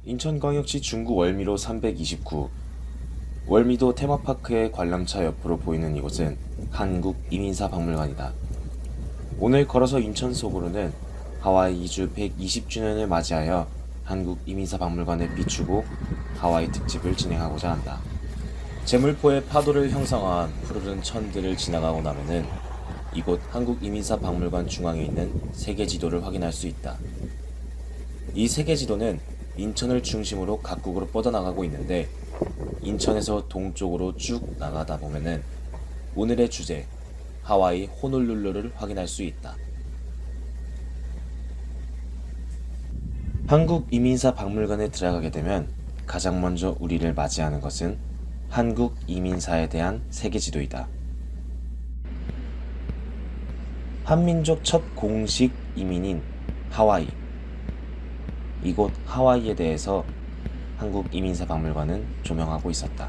인천광역시 중구 월미로 329 월미도 테마파크의 관람차 옆으로 보이는 이곳은 한국이민사박물관이다. 오늘 걸어서 인천 속으로는 하와이 이주 120주년을 맞이하여 한국이민사박물관을 비추고 하와이 특집을 진행하고자 한다. 제물포의 파도를 형성한 푸르른 천들을 지나가고 나면은 이곳 한국이민사박물관 중앙에 있는 세계지도를 확인할 수 있다. 이 세계지도는 인천을 중심으로 각국으로 뻗어나가고 있는데 인천에서 동쪽으로 쭉 나가다 보면은 오늘의 주제 하와이 호놀룰루를 확인할 수 있다. 한국이민사박물관에 들어가게 되면 가장 먼저 우리를 맞이하는 것은 한국이민사에 대한 세계지도이다. 한민족 첫 공식 이민인 하와이. 이곳 하와이에 대해서 한국이민사박물관은 조명하고 있었다.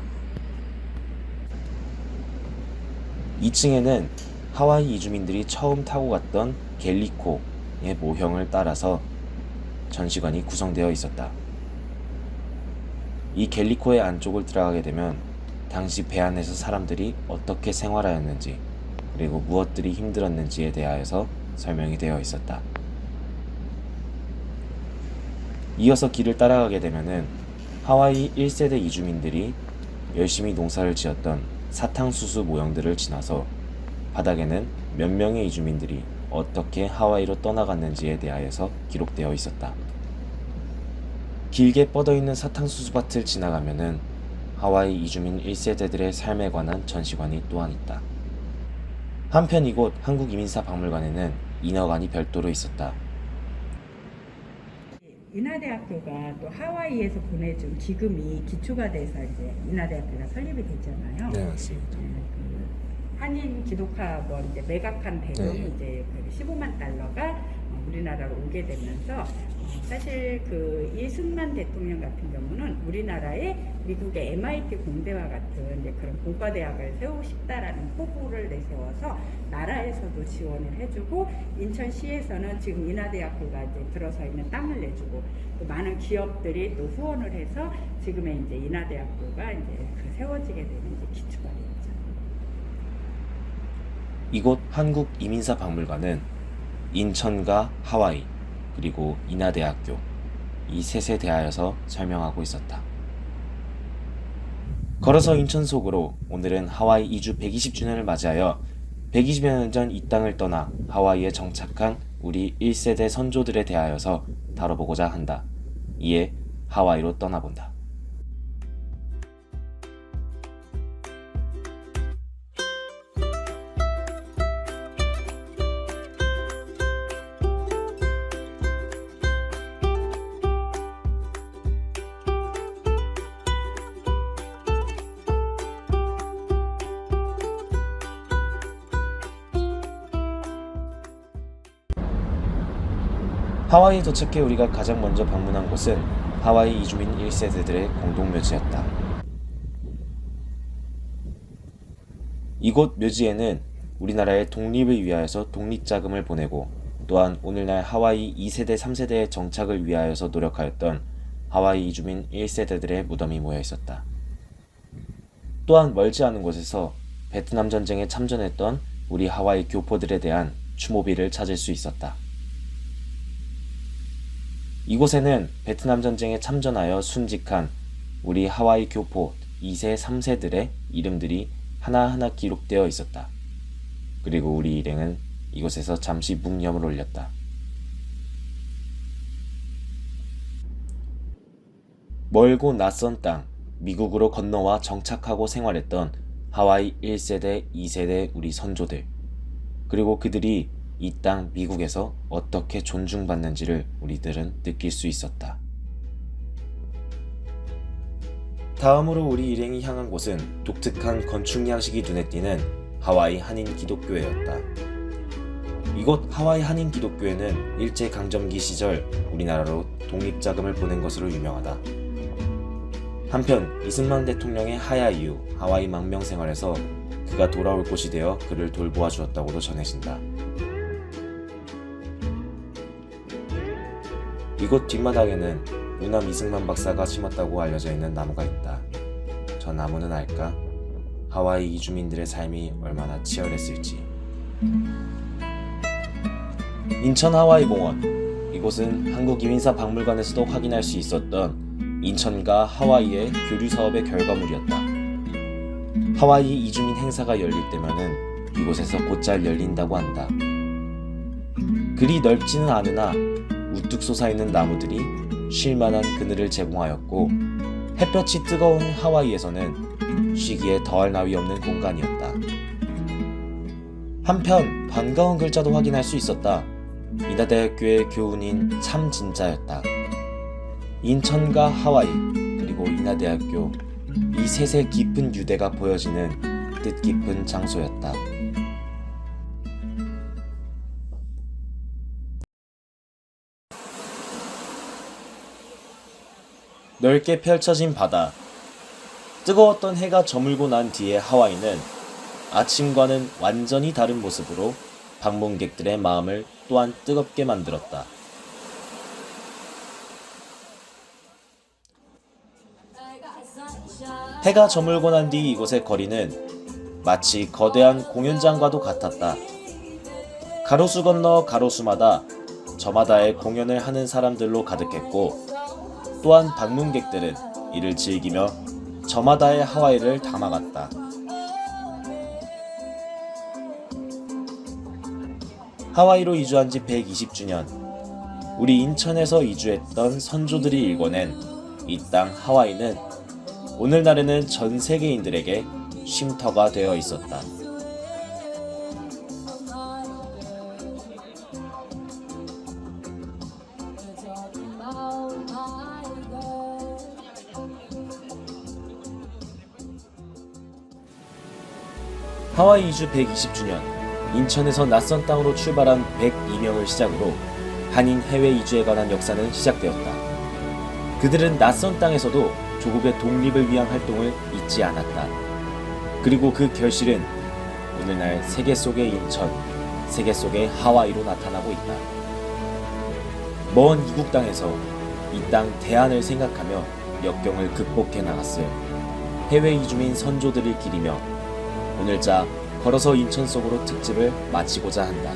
2층에는 하와이 이주민들이 처음 타고 갔던 갤리코의 모형을 따라서 전시관이 구성되어 있었다. 이 갤리코의 안쪽을 들어가게 되면 당시 배 안에서 사람들이 어떻게 생활하였는지 그리고 무엇들이 힘들었는지에 대하여서 설명이 되어 있었다. 이어서 길을 따라가게 되면은 하와이 1세대 이주민들이 열심히 농사를 지었던 사탕수수 모형들을 지나서 바닥에는 몇 명의 이주민들이 어떻게 하와이로 떠나갔는지에 대하여서 기록되어 있었다. 길게 뻗어있는 사탕수수밭을 지나가면은 하와이 이주민 1세대들의 삶에 관한 전시관이 또한 있다. 한편 이곳 한국이민사박물관에는 인허관이 별도로 있었다. 인하대학교가 또 하와이에서 보내준 기금이 기초가 돼서 이제 인하대학교가 설립이 됐잖아요. 네, 맞습니다. 한인 기독학원 이제 매각한 대금이 네. 이제 15만 달러가 우리나라로 오게 되면서 사실 그 이승만 대통령 같은 경우는 우리나라에 미국의 MIT 공대와 같은 이제 그런 공과대학을 세우고 싶다라는 포부를 내세워서 나라에서도 지원을 해주고 인천시에서는 지금 인하대학교가 이제 들어서 있는 땅을 내주고 또 많은 기업들이 또 후원을 해서 지금의 이제 인하대학교가 이제 그 세워지게 되는 이제 기초가 되었죠. 이곳 한국이민사박물관은 인천과 하와이 그리고 인하대학교 이 셋에 대하여서 설명하고 있었다. 걸어서 인천 속으로 오늘은 하와이 이주 120주년을 맞이하여 120여 년 전 이 땅을 떠나 하와이에 정착한 우리 1세대 선조들에 대하여서 다뤄보고자 한다. 이에 하와이로 떠나본다. 하와이에 도착해 우리가 가장 먼저 방문한 곳은 하와이 이주민 1세대들의 공동묘지였다. 이곳 묘지에는 우리나라의 독립을 위하여서 독립자금을 보내고 또한 오늘날 하와이 2세대, 3세대의 정착을 위하여서 노력하였던 하와이 이주민 1세대들의 무덤이 모여 있었다. 또한 멀지 않은 곳에서 베트남 전쟁에 참전했던 우리 하와이 교포들에 대한 추모비를 찾을 수 있었다. 이곳에는 베트남 전쟁에 참전하여 순직한 우리 하와이 교포 2세, 3세들의 이름들이 하나하나 기록되어 있었다. 그리고 우리 일행은 이곳에서 잠시 묵념을 올렸다. 멀고 낯선 땅, 미국으로 건너와 정착하고 생활했던 하와이 1세대, 2세대 우리 선조들, 그리고 그들이 이 땅 미국에서 어떻게 존중받는지를 우리들은 느낄 수 있었다. 다음으로 우리 일행이 향한 곳은 독특한 건축 양식이 눈에 띄는 하와이 한인 기독교회였다. 이곳 하와이 한인 기독교회는 일제강점기 시절 우리나라로 독립자금을 보낸 것으로 유명하다. 한편 이승만 대통령의 하야 이후 하와이 망명 생활에서 그가 돌아올 곳이 되어 그를 돌보아 주었다고도 전해진다. 이곳 뒷마당에는 우남 이승만 박사가 심었다고 알려져 있는 나무가 있다. 저 나무는 알까? 하와이 이주민들의 삶이 얼마나 치열했을지. 인천 하와이공원. 이곳은 한국이민사 박물관에서도 확인할 수 있었던 인천과 하와이의 교류 사업의 결과물이었다. 하와이 이주민 행사가 열릴 때면은 이곳에서 곧잘 열린다고 한다. 그리 넓지는 않으나 우뚝 솟아있는 나무들이 쉴만한 그늘을 제공하였고 햇볕이 뜨거운 하와이에서는 쉬기에 더할 나위 없는 공간이었다. 한편 반가운 글자도 확인할 수 있었다. 인하대학교의 교훈인 참 진짜였다. 인천과 하와이 그리고 인하대학교 이 셋의 깊은 유대가 보여지는 뜻깊은 장소였다. 넓게 펼쳐진 바다. 뜨거웠던 해가 저물고 난 뒤의 하와이는 아침과는 완전히 다른 모습으로 방문객들의 마음을 또한 뜨겁게 만들었다. 해가 저물고 난 뒤 이곳의 거리는 마치 거대한 공연장과도 같았다. 가로수 건너 가로수마다 저마다의 공연을 하는 사람들로 가득했고 또한 방문객들은 이를 즐기며 저마다의 하와이를 담아갔다. 하와이로 이주한 지 120주년, 우리 인천에서 이주했던 선조들이 일궈낸 이 땅 하와이는 오늘날에는 전 세계인들에게 쉼터가 되어 있었다. 하와이 이주 120주년, 인천에서 낯선 땅으로 출발한 102명을 시작으로 한인 해외 이주에 관한 역사는 시작되었다. 그들은 낯선 땅에서도 조국의 독립을 위한 활동을 잊지 않았다. 그리고 그 결실은 오늘날 세계 속의 인천, 세계 속의 하와이로 나타나고 있다. 먼 이국 땅에서 이 땅 대안을 생각하며 역경을 극복해 나갔을 해외 이주민 선조들을 기리며 오늘자 걸어서 인천 속으로 특집을 마치고자 한다.